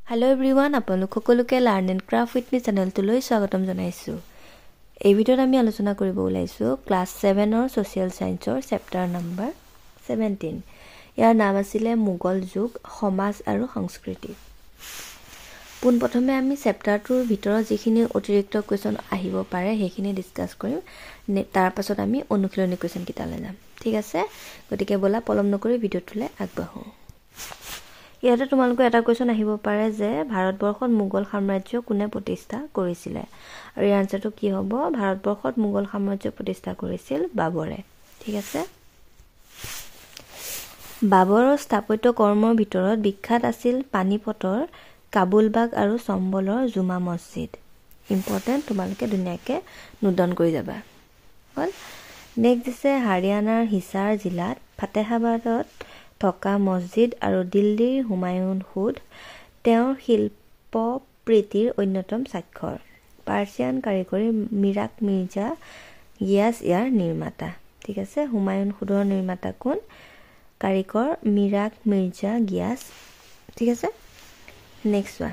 Hello everyone, আপোনালোক সকলোকে learn and craft with মি চেনেলটোলৈ স্বাগতম জনাইছোঁ। এই ভিডিঅ'ত আমি আলোচনা কৰিব ওলাইছোঁ ক্লাছ 7ৰ ছ'চিয়েল ছায়েন্সৰ চেপ্টাৰ নম্বৰ 17। ইয়াৰ নাম আছিলে মোগল যুগ, সমাজ আৰু সংস্কৃতি। পোনপ্ৰথমে আমি চেপ্টাৰটোৰ ভিতৰত যিখিনি অতিৰিক্ত কুৱেশ্যন আহিব পাৰে সেইখিনি ডিছকাছ কৰিম। তাৰ পাছত আমি অনুশীলনী কুৱেশ্যনকেইটালৈ যাম। ঠিক আছে, গতিকে ব'লা পলম নকৰি ভিডিঅ'টোলৈ আগবাঢ়োঁ। ইয়াতে তোমালোকৰ এটা কুৱেশ্যন আহিব পাৰে যে ভাৰতবৰ্ষত মোগল সাম্ৰাজ্য কোনে প্ৰতিষ্ঠা কৰিছিলে, আৰু ইয়াৰ আনচাৰটো কি হ'ব? ভাৰতবৰ্ষত মোগল সাম্ৰাজ্য প্ৰতিষ্ঠা কৰিছিল বাবৰে। ঠিক আছে, বাবৰৰ স্থাপত্য কৰ্মৰ ভিতৰত বিখ্যাত আছিল পানীপটৰ কাবুলবাগ আৰু চম্বলৰ জুমা মছজিদ। ইম্পৰ্টেণ্ট, তোমালোকে ধুনীয়াকৈ নোট ডাউন কৰি যাবা। হ'ল। নেক্সট দিছে হাৰিয়ানাৰ হিছাৰ জিলাত ফাতেহাবাদত থকা মছজিদ আৰু দিল্লীৰ হুমায়ুন সুদ তেওঁৰ শিল্প প্ৰীতিৰ অন্যতম স্বাক্ষৰ। পাৰ্চিয়ান কাৰিকৰী মিৰাক মিৰ্জা গিয়াছ ইয়াৰ নিৰ্মাতা। ঠিক আছে, হুমায়ুন সুদৰ নিৰ্মাতা কোন? কাৰিকৰ মিৰাক মিৰ্জা গিয়াছ। ঠিক আছে, নেক্সট চোৱা।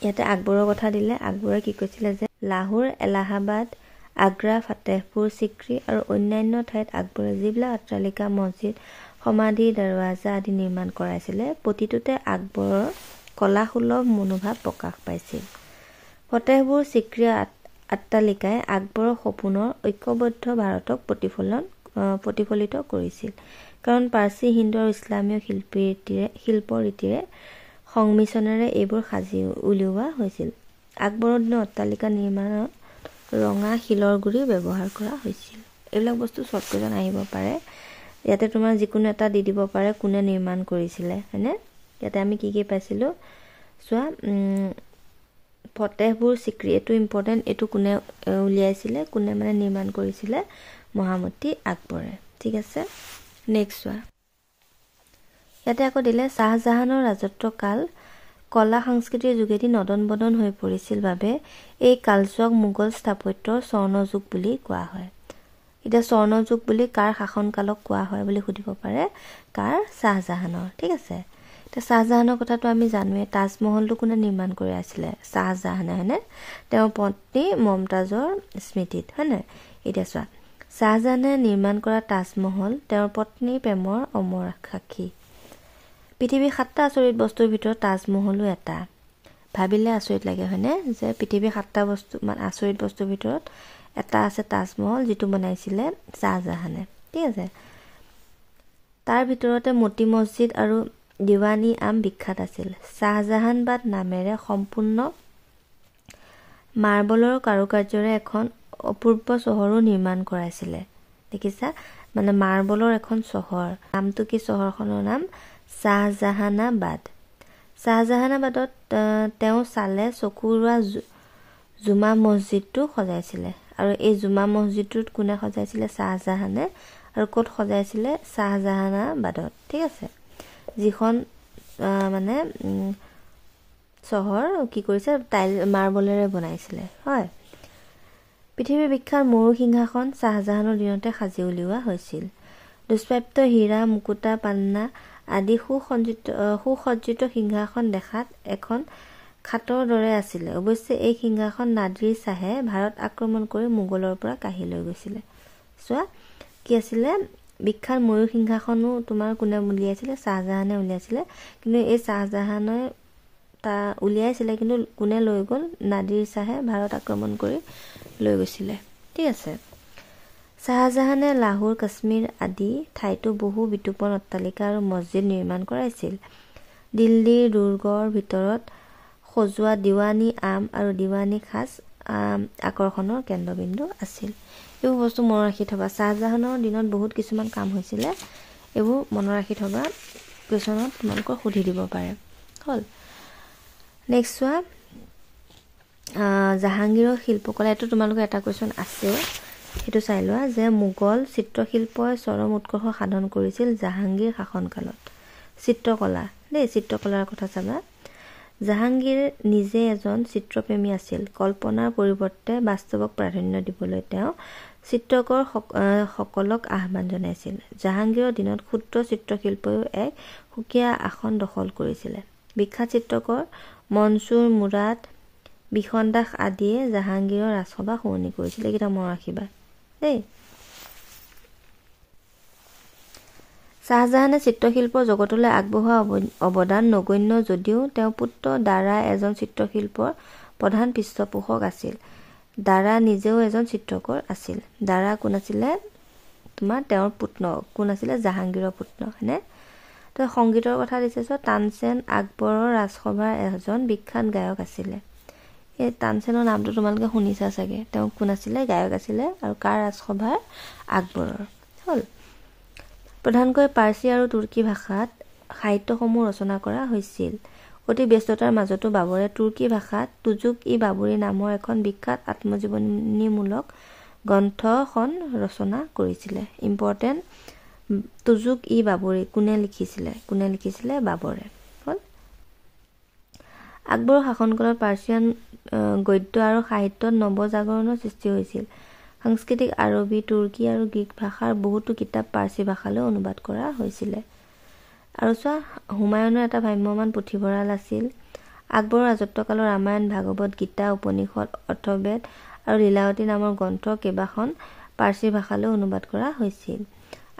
ইয়াতে আকবৰৰ কথা দিলে। আকবৰে কি কৈছিলে যে লাহোৰ, এলাহাবাদ, আগ্ৰা, ফাতেহপুৰ চিক্ৰী আৰু অন্যান্য ঠাইত আকবৰে যিবিলাক অট্টালিকা, মছজিদ, সমাধি, দৰৱাজা আদি নিৰ্মাণ কৰাইছিলে প্ৰতিটোতে আকবৰৰ কলাসুলভ মনোভাৱ প্ৰকাশ পাইছিল। ফতেহপুৰ চিক্ৰী অট্টালিকাই আকবৰৰ সপোনৰ ঐক্যবদ্ধ ভাৰতক প্ৰতিফলিত কৰিছিল, কাৰণ পাৰ্চী, হিন্দু আৰু ইছলামীয় শিল্প ৰীতিৰে সংমিশ্ৰণেৰে এইবোৰ সাজি উলিওৱা হৈছিল। আকবৰৰ দিনৰ অট্টালিকা নিৰ্মাণত ৰঙা শিলৰ গুৰি ব্যৱহাৰ কৰা হৈছিল। এইবিলাক বস্তু শ্বৰ্ট কুৱেশ্যন আহিব পাৰে। ইয়াতে তোমাৰ যিকোনো এটা দি দিব পাৰে কোনে নিৰ্মাণ কৰিছিলে, হয়নে? ইয়াতে আমি কি পাইছিলোঁ চোৱা, ফতেহপুৰ চিক্ৰী, এইটো ইম্পৰ্টেণ্ট। এইটো কোনে উলিয়াইছিলে, কোনে মানে নিৰ্মাণ কৰিছিলে? মহামতি আকবৰে। ঠিক আছে, নেক্সট চোৱা। ইয়াতে আকৌ দিলে শ্বাহজাহানৰ ৰাজত্বকাল কলা সংস্কৃতিৰ যোগেদি নদন বদন হৈ পৰিছিল বাবে এই কালচোৱাক মোগল স্থাপত্যৰ স্বৰ্ণযুগ বুলি কোৱা হয়। এতিয়া স্বৰ্ণযুগ বুলি কাৰ শাসনকালক কোৱা হয় বুলি সুধিব পাৰে? কাৰ? শ্বাহজাহানৰ। ঠিক আছে, এতিয়া শ্বাহজাহানৰ কথাটো আমি জানোৱে। তাজমহলটো কোনে নিৰ্মাণ কৰি আছিলে? শ্বাহজাহানে, হয়নে? তেওঁৰ পত্নী মমতাজৰ স্মৃতিত, হয়নে? এতিয়া চোৱা, শ্বাহজাহানে নিৰ্মাণ কৰা তাজমহল তেওঁৰ পত্নীৰ প্ৰেমৰ অমৰ সাক্ষী। পৃথিৱীৰ 7টা আচৰিত বস্তুৰ ভিতৰত তাজমহলো এটা। ভাবিলে আচৰিত লাগে, হয়নে? যে পৃথিৱীৰ 7টা বস্তু মানে আচৰিত বস্তুৰ ভিতৰত এটা আছে তাজমহল, যিটো বনাইছিলে শ্বাহজাহানে। ঠিক আছে, তাৰ ভিতৰতে মতি মছজিদ আৰু দিৱানী আম বিখ্যাত আছিল। শ্বাহজাহানবাদ নামেৰে সম্পূৰ্ণ মাৰ্বলৰ কাৰুকাৰ্যৰে এখন অপূৰ্ব চহৰো নিৰ্মাণ কৰাইছিলে। দেখিছা, মানে মাৰ্বলৰ এখন চহৰ। নামটো কি? চহৰখনৰ নাম শ্বাহজাহানাবাদ। শ্বাহজাহানাবাদত তেওঁ চালে চকুৰোৱা জুমা মছজিদটো সজাইছিলে, আৰু এই জুমা মছজিদটোত কোনে সজাইছিলে? শ্বাহজাহানে। আৰু ক'ত সজাইছিলে? শ্বাহজাহানাবাদত। ঠিক আছে, যিখন মানে চহৰ কি কৰিছে? মাৰ্বলেৰে বনাইছিলে। হয়, পৃথিৱীৰ বিখ্যাত মৰু সিংহাসন শ্বাহজাহানৰ দিনতে সাজি উলিওৱা হৈছিল। দুষ্প্ৰাপ্য হীৰা, মুকুতা, পান্না আদি সুসজ্জিত সিংহাসন দেখাত এখন খাটৰ দৰে আছিলে। অৱশ্যে এই সিংহাসন নাদিৰ শ্বাহে ভাৰত আক্ৰমণ কৰি মোগলৰ পৰা কাঢ়ি লৈ গৈছিলে। চোৱা, কি আছিলে? বিখ্যাত ময়ূৰ সিংহাসনো তোমাৰ কোনে উলিয়াইছিলে? শ্বাহজাহানে উলিয়াইছিলে। কিন্তু এই শ্বাহজাহানে উলিয়াইছিলে, কিন্তু কোনে লৈ গ'ল? নাদিৰ শ্বাহে ভাৰত আক্ৰমণ কৰি লৈ গৈছিলে। ঠিক আছে, শ্বাহজাহানে লাহোৰ, কাশ্মীৰ আদি ঠাইতো বহু বিতোপন অট্টালিকা আৰু মছজিদ নিৰ্মাণ কৰাইছিল। দিল্লীৰ দুৰ্গৰ ভিতৰত সজোৱা দিৱানী আম আৰু দিৱানী খাজ আকৰ্ষণৰ কেন্দ্ৰবিন্দু আছিল। এইবোৰ বস্তু মনত ৰাখি থবা। শ্বাহজাহানৰ দিনত বহুত কিছুমান কাম হৈছিলে, এইবোৰ মনত ৰাখি থবা, কুৱেশ্যনত তোমালোকক সুধি দিব পাৰে। হ'ল। নেক্সট চোৱা, জাহাংগীৰৰ শিল্পকলা। এইটো তোমালোকৰ এটা কুৱেশ্যন আছে, সেইটো চাই লোৱা যে মোগল চিত্ৰশিল্পই চৰম উৎকৰ্ষ সাধন কৰিছিল জাহাংগীৰ শাসনকালত। চিত্ৰকলা দেই, চিত্ৰকলাৰ কথা চাবা। জাহাংগীৰ নিজে এজন চিত্ৰপ্ৰেমী আছিল। কল্পনাৰ পৰিৱৰ্তে বাস্তৱক প্ৰাধান্য দিবলৈ তেওঁ চিত্ৰকৰ সকলক আহ্বান জনাইছিল। জাহাংগীৰৰ দিনত ক্ষুদ্ৰ চিত্ৰশিল্পইও এক সুকীয়া আসন দখল কৰিছিলে। বিখ্যাত চিত্ৰকৰ মনছুৰ মুৰাদ, বিখন দাস আদিয়ে জাহাংগীৰৰ ৰাজসভা শুৱনি কৰিছিল। এইকেইটা মনত ৰাখিবা দেই। শ্বাহজাহানে চিত্ৰশিল্পৰ জগতলৈ আগবঢ়োৱা অৱদান নগণ্য যদিও তেওঁৰ পুত্ৰ দাৰা এজন চিত্ৰশিল্পৰ প্ৰধান পৃষ্ঠপোষক আছিল। দাৰা নিজেও এজন চিত্ৰকৰ আছিল। দাৰা কোন আছিলে? তোমাৰ তেওঁৰ পুত্ৰ। কোন আছিলে? জাহাংগীৰৰ পুত্ৰ, হয়নে? তো সংগীতৰ কথা দিছে। তানসেন আকবৰৰ ৰাজসভাৰ এজন বিখ্যাত গায়ক আছিলে। এই তানসেনৰ নামটো তোমালোকে শুনিছা চাগে। তেওঁ কোন আছিলে? গায়ক আছিলে। আৰু কাৰ ৰাজসভাৰ? আকবৰৰ। হ'ল। প্ৰধানকৈ পাৰ্চী আৰু তুৰ্কী ভাষাত সাহিত্যসমূহ ৰচনা কৰা হৈছিল। অতি ব্যস্ততাৰ মাজতো বাবৰে তুৰ্কী ভাষাত তুজুক-ই-বাবৰি নামৰ এখন বিখ্যাত আত্মজীৱনীমূলক গ্ৰন্থখন ৰচনা কৰিছিলে। ইম্পৰ্টেণ্ট, তুজুক-ই-বাবৰি কোনে লিখিছিলে? বাবৰে। হ'ল। আকবৰৰ শাসনকালত পাৰ্চিয়ান গদ্য আৰু সাহিত্যত নৱজাগৰণৰ সৃষ্টি হৈছিল। সাংস্কৃতিক আৰবী, তুৰ্কী আৰু গ্ৰীক ভাষাৰ বহুতো কিতাপ পাৰ্চী ভাষালৈ অনুবাদ কৰা হৈছিলে। আৰু চোৱা, হুমায়ুনৰ এটা ভ্ৰাম্যমাণ পুথিভঁৰাল আছিল। আকবৰৰ ৰাজত্বকালৰ ৰামায়ণ, ভাগৱত, গীতা, উপনিষদ, অথৰ্ববেদ আৰু লীলাৱতী নামৰ গ্ৰন্থ কেইবাখন পাৰ্চী ভাষালৈ অনুবাদ কৰা হৈছিল।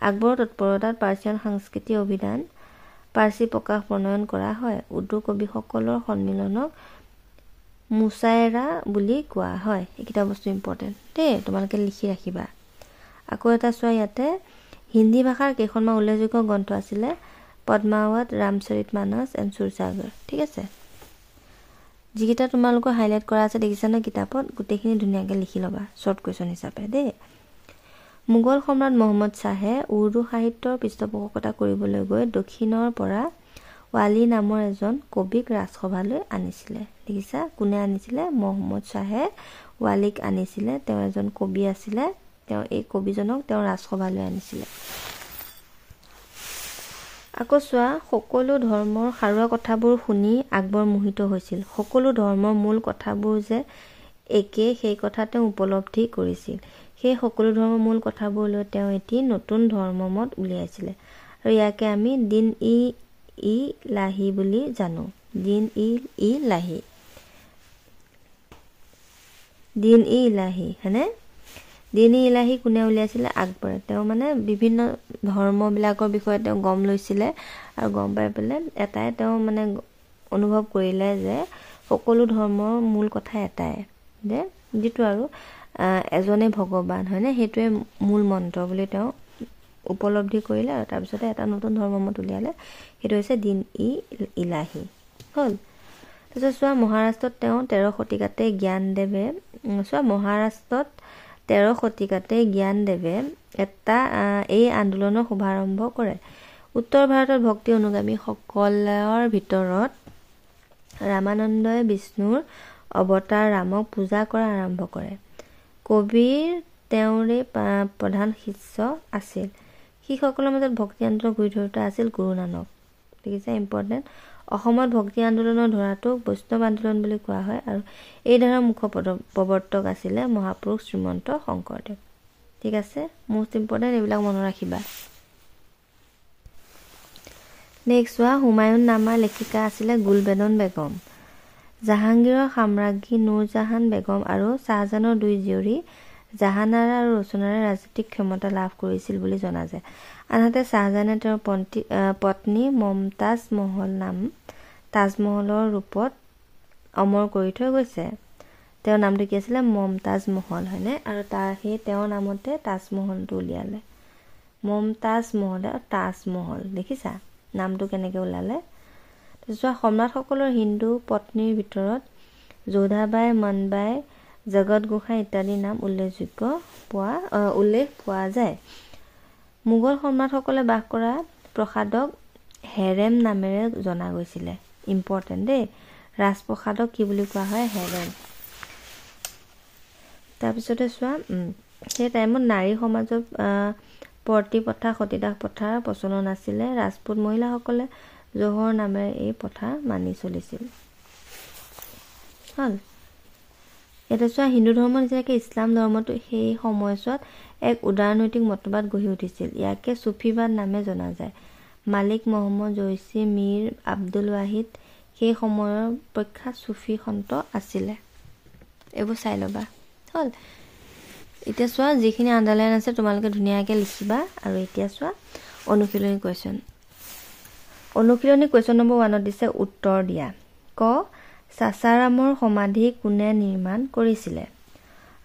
আকবৰৰ তৎপৰতাত পাৰ্চিয়ান সাংস্কৃতিক অভিধান পাৰ্চী প্ৰকাশ প্ৰণয়ন কৰা হয়। উৰ্দু কবিসকলৰ সন্মিলনক মুছায়েৰা বুলি কোৱা হয়। এইকেইটা বস্তু ইম্পৰ্টেণ্ট দেই, তোমালোকে লিখি ৰাখিবা। আকৌ এটা চোৱা, ইয়াতে হিন্দী ভাষাৰ কেইখনমান উল্লেখযোগ্য গ্ৰন্থ আছিলে। পদ্মাৱত, ৰামচৰিতমানস এণ্ড সুৰসাগৰ। ঠিক আছে। যিকেইটা তোমালোকৰ হাইলাইট কৰা আছে দেখিছা ন কিতাপত, গোটেইখিনি ধুনীয়াকৈ লিখি ল'বা শ্বৰ্ট কুৱেশ্যন হিচাপে দেই। মোগল সম্ৰাট মহম্মদ শ্বাহে উৰ্দু সাহিত্যৰ পৃষ্ঠপোষকতা কৰিবলৈ গৈ দক্ষিণৰ পৰা ৱালি নামৰ এজন কবিক ৰাজসভালৈ আনিছিলে। দেখিছা, কোনে আনিছিলে? মহম্মদ শ্বাহে ৱালিক আনিছিলে। তেওঁ এজন কবি আছিলে। তেওঁ এই কবিজনক তেওঁ ৰাজসভালৈ আনিছিলে। আকৌ চোৱা, সকলো ধৰ্মৰ সাৰুৱা কথাবোৰ শুনি আকবৰ মোহিত হৈছিল। সকলো ধৰ্মৰ মূল কথাবোৰ যে একে সেই কথা তেওঁ উপলব্ধি কৰিছিল। সেই সকলো ধৰ্মৰ মূল কথাবোৰ লৈ তেওঁ এটি নতুন ধৰ্মমত উলিয়াইছিলে। আৰু ইয়াকে আমি দিন-ই-ইলাহী বুলি জানো। দিন-ই-ইলাহী, হয়নে? দিন-ই-ইলাহী কোনে উলিয়াইছিলে? আকবৰে। তেওঁ মানে বিভিন্ন ধৰ্মবিলাকৰ বিষয়ে তেওঁ গম লৈছিলে আৰু গম পাই পেলাই এটাই তেওঁ মানে অনুভৱ কৰিলে যে সকলো ধৰ্মৰ মূল কথা এটাই, যে যিটো আৰু এজনে ভগৱান, হয়নে? সেইটোৱে মূল মন্ত্ৰ বুলি তেওঁ উপলব্ধি কৰিলে আৰু তাৰপিছতে এটা নতুন ধৰ্মমত উলিয়ালে। সেইটো হৈছে দিন-ই-ইলাহী। হ'ল। তাৰপিছত চোৱা, মহাৰাষ্ট্ৰত তেওঁ 13 শতিকাতে জ্ঞানদেৱে এই আন্দোলনৰ শুভাৰম্ভ কৰে। উত্তৰ ভাৰতত ভক্তি অনুগামী সকলৰ ভিতৰত ৰামানন্দই বিষ্ণুৰ অৱতাৰ ৰামক পূজা কৰা আৰম্ভ কৰে। কবিৰ তেওঁৰে প্ৰধান শিষ্য আছিল। শিখসকলৰ মাজত ভক্তি আন্দোলন গুৰি ধৰোঁতা আছিল গুৰু নানক। দেখিছে, ইম্পৰ্টেণ্ট। অসমত ভক্তি আন্দোলনৰ ধাৰাটোক বৈষ্ণৱ আন্দোলন বুলি কোৱা হয় আৰু এই ধাৰাৰ মুখ্য প্ৰৱৰ্তক আছিলে মহাপুৰুষ শ্ৰীমন্ত শংকৰদেৱ। ঠিক আছে, মোষ্ট ইম্পৰ্টেণ্ট, এইবিলাক মনত ৰাখিবা। নেক্সট চোৱা, হুমায়ুন নামাৰ লেখিকা আছিলে গুলবেদন বেগম। জাহাংগীৰৰ সাম্ৰাজ্ঞী নুৰজাহান বেগম আৰু শ্বাহজাহানৰ দুই জীয়ৰী জাহানাৰা আৰু ৰচনাৰে ৰাজনৈতিক ক্ষমতা লাভ কৰিছিল বুলি জনা যায়। আনহাতে শ্বাহজাহানে তেওঁৰ পত্নী মমতাজ মহল নাম তাজমহলৰ ৰূপত অমৰ কৰি থৈ গৈছে। তেওঁৰ নামটো কি আছিলে? মমতাজ মহল, হয়নে? আৰু তেওঁৰ নামতে তাজমহলটো উলিয়ালে। মমতাজ মহল আৰু তাজমহল, দেখিছা নামটো কেনেকৈ ওলালে। তাৰপিছত সম্ৰাটসকলৰ হিন্দু পত্নীৰ ভিতৰত যোধাবাই, মনবাই, জগত গোসাঁই ইত্যাদিৰ নাম উল্লেখ পোৱা যায়। মোগল সম্ৰাটসকলে বাস কৰা প্ৰসাদক হেৰেম নামেৰে জনা গৈছিলে। ইম্পৰ্টেণ্ট দেই, ৰাজপ্ৰসাদক কি বুলি কোৱা হয়? হেৰেম। তাৰপিছতে চোৱা, সেই টাইমত নাৰী সমাজত পৰ্তি প্ৰথা, সতীদাহ প্ৰথাৰ প্ৰচলন আছিলে। ৰাজপুত মহিলাসকলে জোহৰ নামেৰে এই প্ৰথা মানি চলিছিল। হ'ল। ইয়াতে চোৱা, হিন্দু ধৰ্মৰ নিচিনাকৈ ইছলাম ধৰ্মটো সেই সময়ছোৱাত এক উদাৰনৈতিক মতবাদ গঢ়ি উঠিছিল। ইয়াকে চুফিবাদ নামে জনা যায়। মালিক মহম্মদ জয়চী, মীৰ আব্দুল ৱাহিদ, সেই সময়ৰ প্ৰখ্যাত সুফি সন্ত আছিলে এইবোৰ চাই ল'বা হ'ল এতিয়া চোৱা যিখিনি আন্ডাৰলাইন আছে তোমালোকে ধুনীয়াকৈ লিখিবা আৰু এতিয়া চোৱা অনুশীলনী কুৱেশ্যন নম্বৰ 1ত দিছে উত্তৰ দিয়া ক চাচাৰামৰ সমাধি কোনে নিৰ্মাণ কৰিছিলে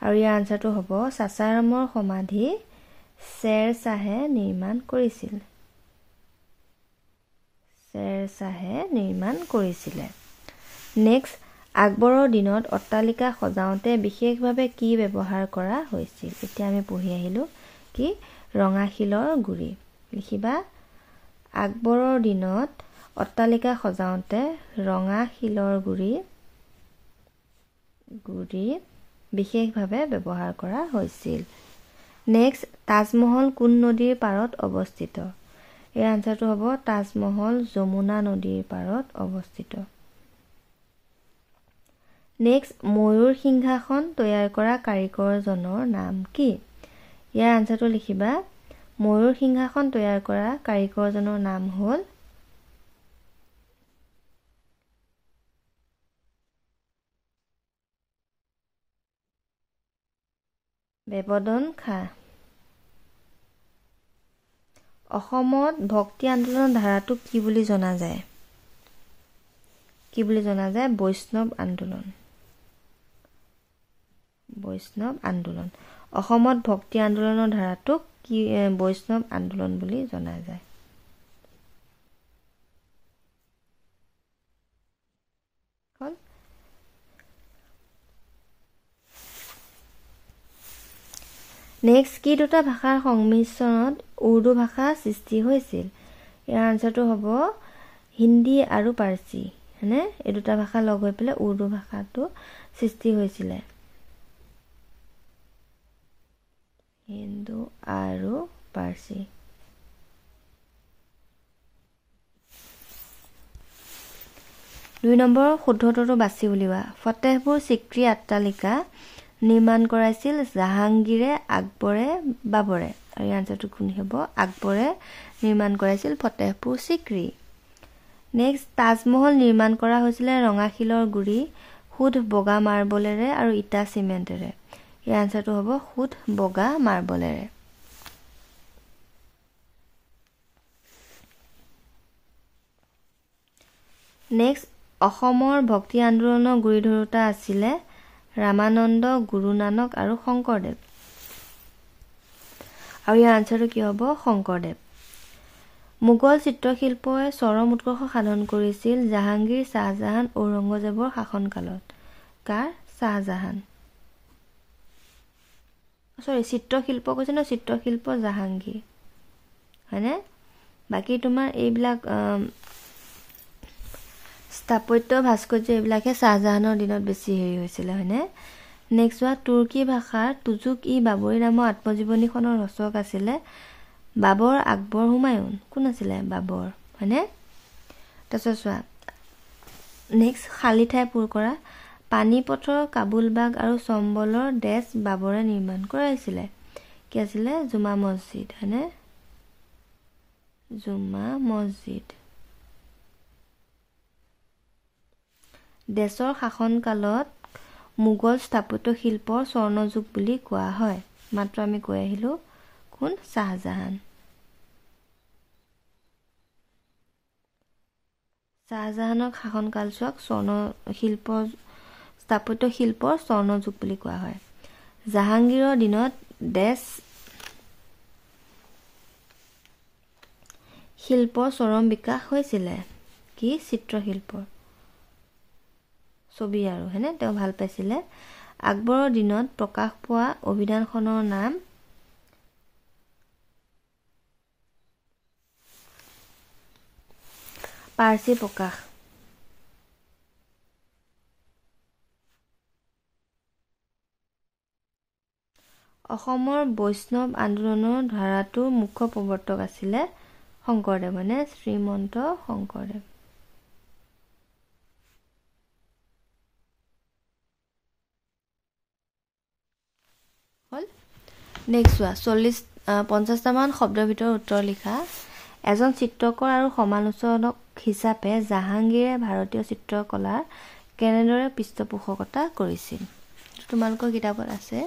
আৰু ইয়াৰ আনসাৰটো হ'ব চাচাৰামৰ সমাধি শ্বেৰ শাহে নিৰ্মাণ কৰিছিলে নেক্সট আকবৰৰ দিনত অট্টালিকা সজাওঁতে বিশেষভাৱে কি ব্যৱহাৰ কৰা হৈছিল এতিয়া আমি পঢ়ি আহিলোঁ কি ৰঙা শিলৰ গুৰি লিখিবা আকবৰৰ দিনত অট্টালিকা সজাওঁতে ৰঙা শিলৰ গুৰি বিশেষভাৱে ব্যৱহাৰ কৰা হৈছিল নেক্সট তাজমহল কোন নদীৰ পাৰত অৱস্থিত ইয়াৰ আনসাৰটো হ'ব তাজমহল যমুনা নদীৰ পাৰত অৱস্থিত নেক্সট ময়ূৰ সিংহাসন তৈয়াৰ কৰা কাৰিকৰজনৰ নাম কি ইয়াৰ আনসাৰটো লিখিবা ময়ূৰ সিংহাসন তৈয়াৰ কৰা কাৰিকৰজনৰ নাম হ'ল বেবদন খাঁ অসমত ভক্তি আন্দোলনৰ ধাৰাটোক কি বুলি জনা যায় বৈষ্ণৱ আন্দোলন অসমত ভক্তি আন্দোলনৰ ধাৰাটোক কি বৈষ্ণৱ আন্দোলন বুলি জনা যায় হ'ল নেক্সট কি দুটা ভাষাৰ সংমিশ্ৰণত উৰ্দু ভাষা সৃষ্টি হৈছিল ইয়াৰ আনসাৰটো হ'ব হিন্দী আৰু পাৰ্চী হয়নে এই দুটা ভাষা লগ হৈ পেলাই উৰ্দু ভাষাটো সৃষ্টি হৈছিলে হিন্দু আৰু পাৰ্চী 2 নম্বৰ শুদ্ধটোতো বাছি উলিওৱা ফতেহপুৰ সিক্ৰী অট্টালিকা নিৰ্মাণ কৰাইছিল জাহাংগীৰে আকবৰে বাবৰে আৰু ইয়াৰ আনসাৰটো কোন হ'ব আকবৰে নিৰ্মাণ কৰাইছিল ফতেহপুৰ সিক্ৰী নেক্সট তাজমহল নিৰ্মাণ কৰা হৈছিলে ৰঙা শিলৰ গুৰি শুদ্ধ বগা মাৰ্বলেৰে আৰু ইটা চিমেণ্টেৰে ইয়াৰ আনসাৰটো হ'ব শুদ্ধ বগা মাৰ্বলেৰে নেক্সট অসমৰ ভক্তি আন্দোলনৰ গুৰি ধৰোঁতা আছিলে ৰামানন্দ গুৰু নানক আৰু শংকৰদেৱ আৰু ইয়াৰ আনসাৰটো কি হ'ব শংকৰদেৱ মোগল চিত্ৰশিল্পই চৰম উৎকৰ্ষ সাধন কৰিছিল জাহাংগীৰ শাহজাহান ঔৰংগজেবৰ শাসনকালত কাৰ শাহজাহান চিত্ৰশিল্প কৈছে ন চিত্ৰশিল্প জাহাংগীৰ হয়নে বাকী তোমাৰ এইবিলাক স্থাপত্য ভাস্কৰ্য এইবিলাকে শাহজাহানৰ দিনত বেছি হেৰি হৈছিলে হয়নে নেক্সট হোৱা তুৰ্কী ভাষাৰ তুজুক-ই বাবৰি নামৰ আত্মজীৱনীখনৰ ৰচক আছিলে বাবৰ আকবৰ হুমায়ুন কোন আছিলে বাবৰ হয়নে তাৰপিছত চোৱা নেক্সট খালী ঠাই পূৰ কৰা পানীপথৰ কাবুলবাগ আৰু চম্বলৰ ডেছ বাবৰে নিৰ্মাণ কৰাইছিলে কি আছিলে জুমা মছজিদ হয়নে জুমা মছজিদ দেশৰ শাসনকালত মোগল স্থাপত্য শিল্পৰ স্বৰ্ণযুগ বুলি কোৱা হয় মাত্ৰ আমি কৈ আহিলোঁ কোন শাহজাহান শাহজাহানৰ শাসনকালছোৱাক স্থাপত্য শিল্পৰ স্বৰ্ণযুগ বুলি কোৱা হয় জাহাংগীৰৰ দিনত দেশ শিল্পৰ চৰম বিকাশ হৈছিলে কি চিত্ৰশিল্পৰ ছবি আৰু হয়নে তেওঁ ভাল পাইছিলে আকবৰৰ দিনত প্ৰকাশ পোৱা অভিধানখনৰ নাম পাৰ্চী প্ৰকাশ অসমৰ বৈষ্ণৱ আন্দোলনৰ ধাৰাটোৰ মুখ্য প্ৰৱৰ্তক আছিলে শংকৰদেৱ মানে শ্ৰীমন্ত শংকৰদেৱ হ'ল নেক্সট চোৱা 50টামান শব্দৰ ভিতৰত উত্তৰ লিখা এজন চিত্ৰকৰ আৰু সমালোচক হিচাপে জাহাংগীৰে ভাৰতীয় চিত্ৰকলাৰ কেনেদৰে পৃষ্ঠপোষকতা কৰিছিল তোমালোকৰ কিতাপত আছে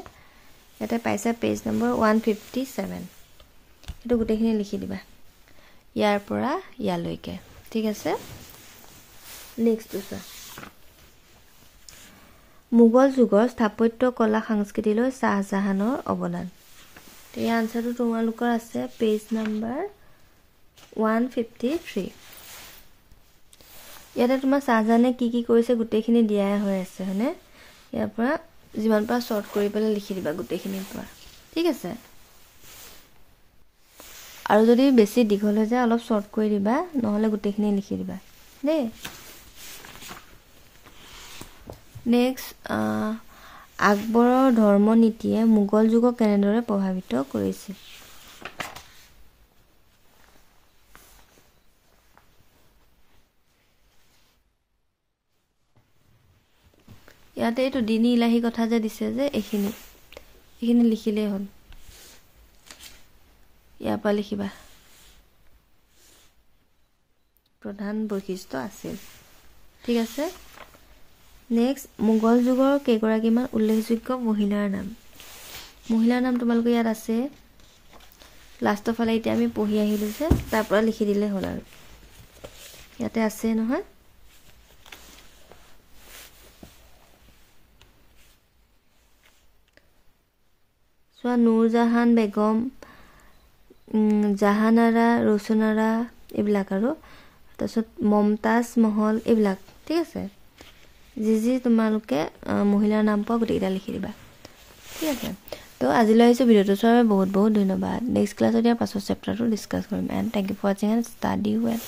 ইয়াতে পাইছা পেজ নম্বৰ 157 এটো গোটেইখিনি লিখি দিবা ইয়াৰ পৰা ইয়ালৈকে ঠিক আছে নেক্সট চোৱা মোগল যুগৰ স্থাপত্য কলা সংস্কৃতিলৈ শাহজাহানৰ অৱদান এই আনসাৰটো তোমালোকৰ আছে পেজ নম্বৰ 153 ইয়াতে তোমাৰ শাহজাহানে কি কৰিছে গোটেইখিনি দিয়াই হৈ আছে হনে ইয়াৰ পৰা যিমান পৰা শৰ্ট কৰি পেলাই লিখি দিবা গোটেইখিনিৰ পৰা ঠিক আছে আৰু যদি বেছি দীঘল হৈ যায় অলপ শৰ্ট কৰি দিবা নহলে গোটেইখিনি লিখি দিবা দে নেক্সট আকবৰৰ ধৰ্মনীতিয়ে মোগল যুগক কেনেদৰে প্ৰভাৱিত কৰিছিল ইয়াতে এইটো দিনী ইলাহি কথা যে দিছে যে এইখিনি লিখিলেই হ'ল ইয়াৰ পৰা লিখিবা প্ৰধান বৈশিষ্ট্য আছিল ঠিক আছে নেক্সট মোগল যুগৰ কেইগৰাকীমান উল্লেখযোগ্য মহিলাৰ নাম তোমালোকৰ ইয়াত আছে লাষ্টৰ ফালে এতিয়া আমি পঢ়ি আহিলো যে তাৰ পৰা লিখি দিলে হ'ল আৰু ইয়াতে আছে নহয় সোয়া নুৰজাহান বেগম জাহানাৰা ৰোশনাৰা এইবিলাক আৰু তাৰপিছত মমতাজ মহল এইবিলাক ঠিক আছে যি তোমালোকে মহিলাৰ নাম পোৱা গোটেইটা লিখি দিবা ঠিক আছে তো আজিলৈ আহিছো ভিডিওটো চোৱাৰ বাবে বহুত বহুত ধন্যবাদ নেক্সট ক্লাছত ইয়াৰ পাছৰ চেপ্টাৰটো ডিসকাস কৰিম and thank you for watching and study well